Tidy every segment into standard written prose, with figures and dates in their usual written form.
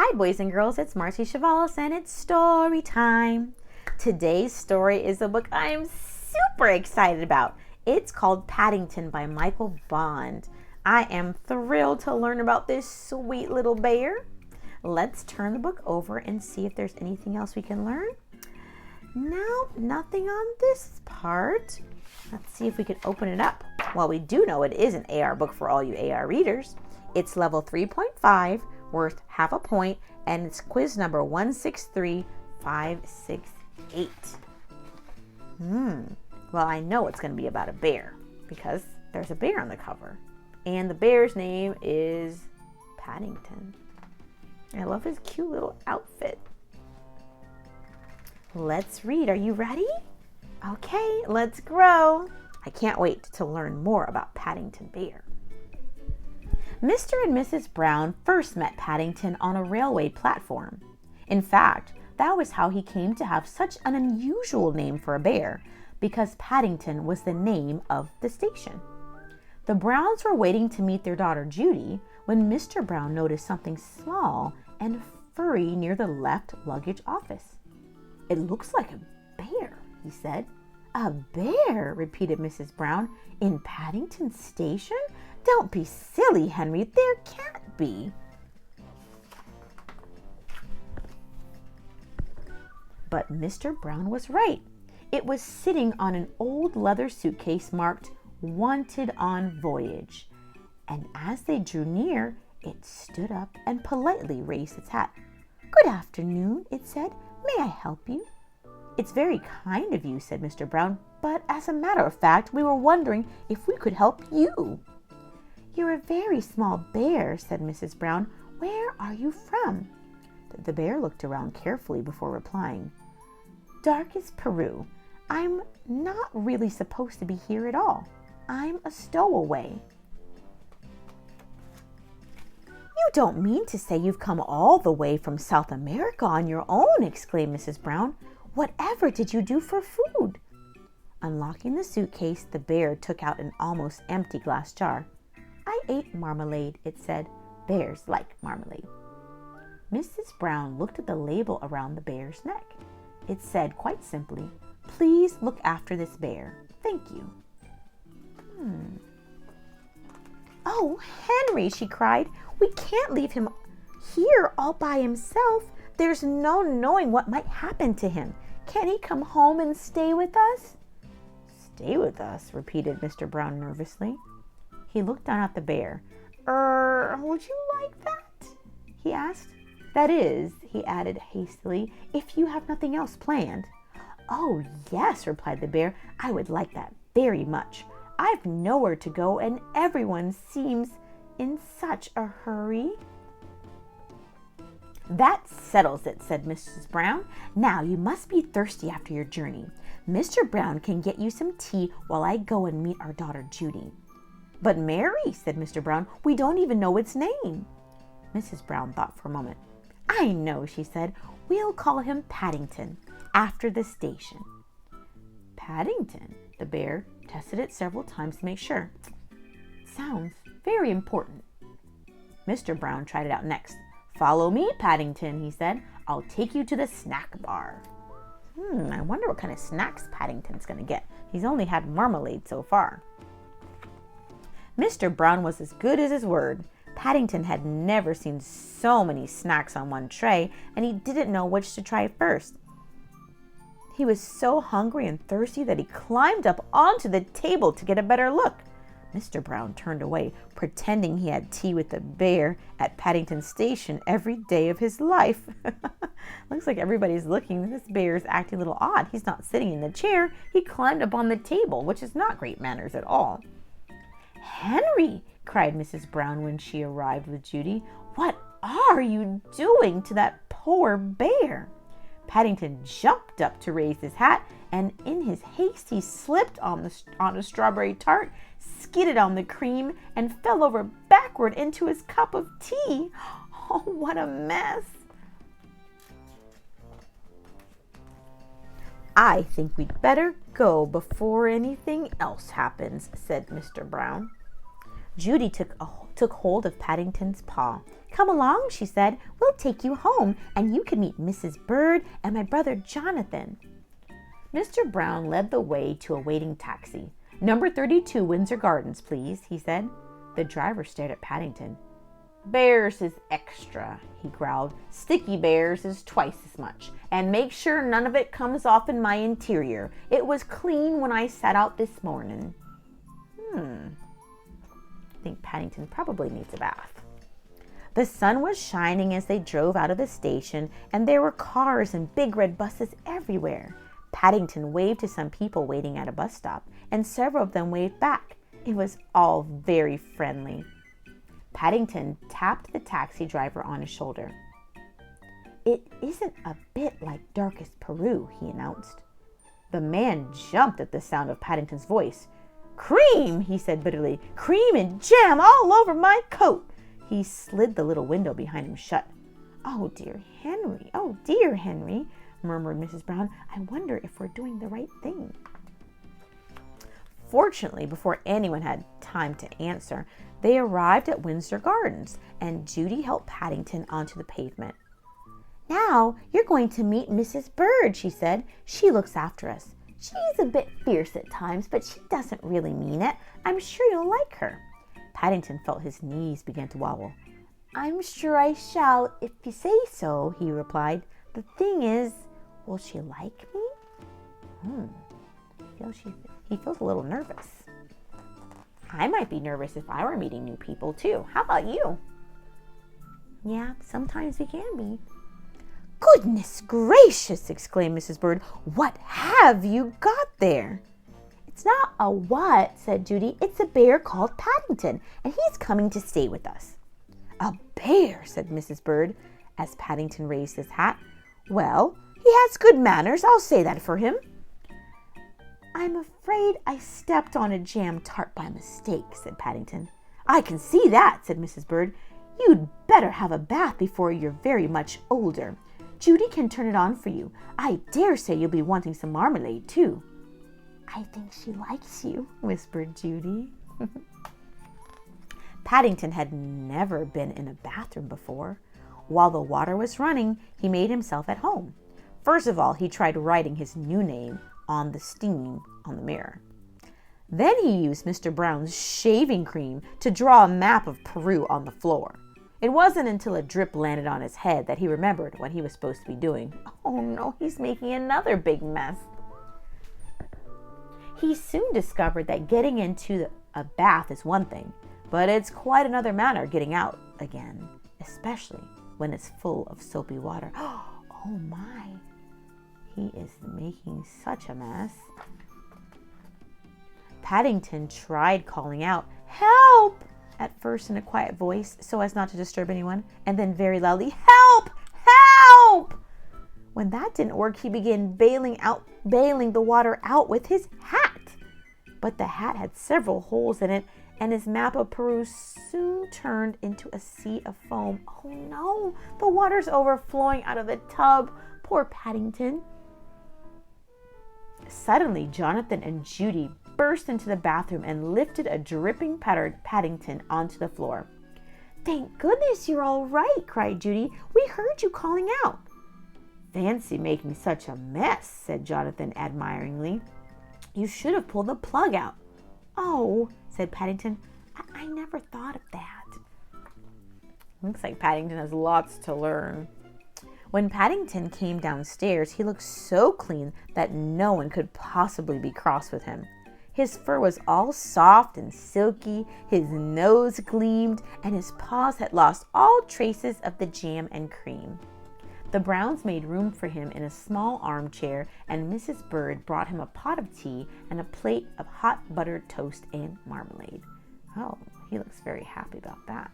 Hi, boys and girls. It's Marci Chavalas, and it's story time. Today's story is a book I am super excited about. It's called Paddington by Michael Bond. I am thrilled to learn about this sweet little bear. Let's turn the book over and see if there's anything else we can learn. No, nothing on this part. Let's see if we can open it up. Well, we do know it is an AR book for all you AR readers. It's level 3.5, worth half a point, and it's quiz number 163568. Well, I know it's going to be about a bear because there's a bear on the cover. And the bear's name is Paddington. I love his cute little outfit. Let's read. Are you ready? Okay, let's grow. I can't wait to learn more about Paddington Bear. Mr. and Mrs. Brown first met Paddington on a railway platform. In fact, that was how he came to have such an unusual name for a bear, because Paddington was the name of the station. The Browns were waiting to meet their daughter Judy when Mr. Brown noticed something small and furry near the left luggage office. "It looks like a bear," he said. "A bear," repeated Mrs. Brown. "In Paddington Station? Don't be silly, Henry. There can't be." But Mr. Brown was right. It was sitting on an old leather suitcase marked "Wanted on Voyage." And as they drew near, it stood up and politely raised its hat. "Good afternoon," it said. "May I help you?" "It's very kind of you," said Mr. Brown, "but as a matter of fact, we were wondering if we could help you." "You're a very small bear," said Mrs. Brown. "Where are you from?" The bear looked around carefully before replying. "Darkest Peru. I'm not really supposed to be here at all. I'm a stowaway." "You don't mean to say you've come all the way from South America on your own?" exclaimed Mrs. Brown. "Whatever did you do for food?" Unlocking the suitcase, the bear took out an almost empty glass jar. "I ate marmalade," it said. "Bears like marmalade." Mrs. Brown looked at the label around the bear's neck. It said quite simply, "Please look after this bear. Thank you." "Oh, Henry," she cried, "we can't leave him here all by himself. There's no knowing what might happen to him. Can't he come home and stay with us?" "Stay with us?" repeated Mr. Brown nervously. He looked down at the bear. Would you like that?" he asked. "That is," he added hastily, "if you have nothing else planned." "Oh, yes," replied the bear. "I would like that very much. I've nowhere to go and everyone seems in such a hurry." "That settles it," said Mrs. Brown. "Now you must be thirsty after your journey. Mr. Brown can get you some tea while I go and meet our daughter Judy." "But Mary," said Mr. Brown, "we don't even know its name." Mrs. Brown thought for a moment. "I know," she said. "We'll call him Paddington, after the station." "Paddington?" The bear tested it several times to make sure. "Sounds very important." Mr. Brown tried it out next. "Follow me, Paddington," he said. "I'll take you to the snack bar." I wonder what kind of snacks Paddington's going to get. He's only had marmalade so far. Mr. Brown was as good as his word. Paddington had never seen so many snacks on one tray, and he didn't know which to try first. He was so hungry and thirsty that he climbed up onto the table to get a better look. Mr. Brown turned away, pretending he had tea with the bear at Paddington Station every day of his life. Looks like everybody's looking. This bear is acting a little odd. He's not sitting in the chair. He climbed up on the table, which is not great manners at all. "Henry!" cried Mrs. Brown when she arrived with Judy. "What are you doing to that poor bear?" Paddington jumped up to raise his hat, and in his haste he slipped on a strawberry tart, skidded on the cream, and fell over backward into his cup of tea. Oh, what a mess! "I think we'd better go before anything else happens," said Mr. Brown. Judy took took hold of Paddington's paw. "Come along," she said. "We'll take you home, and you can meet Mrs. Bird and my brother Jonathan." Mr. Brown led the way to a waiting taxi. "Number 32 Windsor Gardens, please," he said. The driver stared at Paddington. "Bears is extra," he growled. "Sticky Bears is twice as much. And make sure none of it comes off in my interior. It was clean when I set out this morning." I think Paddington probably needs a bath. The sun was shining as they drove out of the station, and there were cars and big red buses everywhere. Paddington waved to some people waiting at a bus stop, and several of them waved back. It was all very friendly. Paddington tapped the taxi driver on his shoulder. "It isn't a bit like Darkest Peru," he announced. The man jumped at the sound of Paddington's voice. "Cream," he said bitterly. "Cream and jam all over my coat." He slid the little window behind him shut. "Oh, dear Henry, oh, dear Henry," murmured Mrs. Brown. "I wonder if we're doing the right thing." Fortunately, before anyone had time to answer, they arrived at Windsor Gardens, and Judy helped Paddington onto the pavement. "Now you're going to meet Mrs. Bird," she said. "She looks after us. She's a bit fierce at times, but she doesn't really mean it. I'm sure you'll like her." Paddington felt his knees begin to wobble. "I'm sure I shall, if you say so," he replied. "The thing is, will she like me?" He feels a little nervous. I might be nervous if I were meeting new people too. How about you? Yeah, sometimes we can be. "Goodness gracious!" exclaimed Mrs. Bird. "What have you got there?" "It's not a what," said Judy. "It's a bear called Paddington, and he's coming to stay with us." "A bear," said Mrs. Bird, as Paddington raised his hat. "Well, he has good manners, I'll say that for him." "I'm afraid I stepped on a jam tart by mistake," said Paddington. "I can see that," said Mrs. Bird. "You'd better have a bath before you're very much older. Judy can turn it on for you. I dare say you'll be wanting some marmalade, too." "I think she likes you," whispered Judy. Paddington had never been in a bathroom before. While the water was running, he made himself at home. First of all, he tried writing his new name on the steam on the mirror. Then he used Mr. Brown's shaving cream to draw a map of Peru on the floor. It wasn't until a drip landed on his head that he remembered what he was supposed to be doing. Oh no, he's making another big mess. He soon discovered that getting into a bath is one thing, but it's quite another matter getting out again, especially when it's full of soapy water. Oh my, he is making such a mess. Paddington tried calling out, "Help!" at first in a quiet voice so as not to disturb anyone, and then very loudly, "Help! Help!" When that didn't work, he began bailing the water out with his hat. But the hat had several holes in it, and his map of Peru soon turned into a sea of foam. Oh no, the water's overflowing out of the tub. Poor Paddington. Suddenly, Jonathan and Judy burst into the bathroom and lifted a dripping Paddington onto the floor. "Thank goodness you're all right," cried Judy. "We heard you calling out." "Fancy making such a mess," said Jonathan admiringly. "You should have pulled the plug out." "Oh," said Paddington, I never thought of that." Looks like Paddington has lots to learn. When Paddington came downstairs, he looked so clean that no one could possibly be cross with him. His fur was all soft and silky, his nose gleamed, and his paws had lost all traces of the jam and cream. The Browns made room for him in a small armchair, and Mrs. Bird brought him a pot of tea and a plate of hot buttered toast and marmalade. Oh, he looks very happy about that.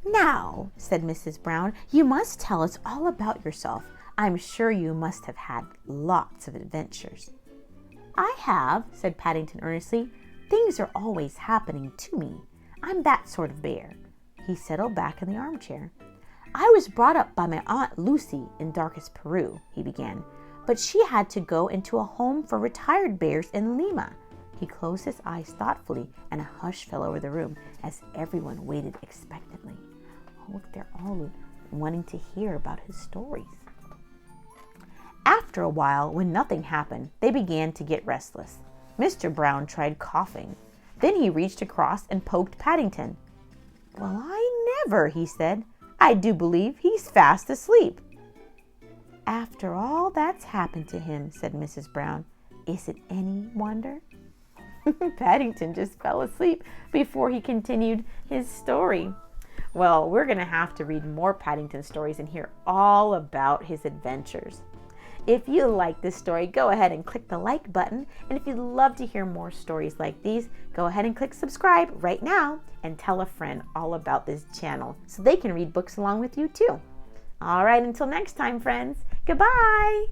"Now," said Mrs. Brown, "you must tell us all about yourself. I'm sure you must have had lots of adventures." "I have," said Paddington earnestly. "Things are always happening to me. I'm that sort of bear." He settled back in the armchair. "I was brought up by my Aunt Lucy in Darkest Peru," he began, "but she had to go into a home for retired bears in Lima. He closed his eyes thoughtfully, and a hush fell over the room as everyone waited expectantly. Oh, they're all wanting to hear about his stories. After a while, when nothing happened, they began to get restless. Mr. Brown tried coughing. Then he reached across and poked Paddington. "Well, I never," he said. "I do believe he's fast asleep." "After all that's happened to him," said Mrs. Brown, "is it any wonder?" Paddington just fell asleep before he continued his story. Well, we're going to have to read more Paddington stories and hear all about his adventures. If you like this story, go ahead and click the like button. And if you'd love to hear more stories like these, go ahead and click subscribe right now and tell a friend all about this channel so they can read books along with you too. All right, until next time, friends. Goodbye.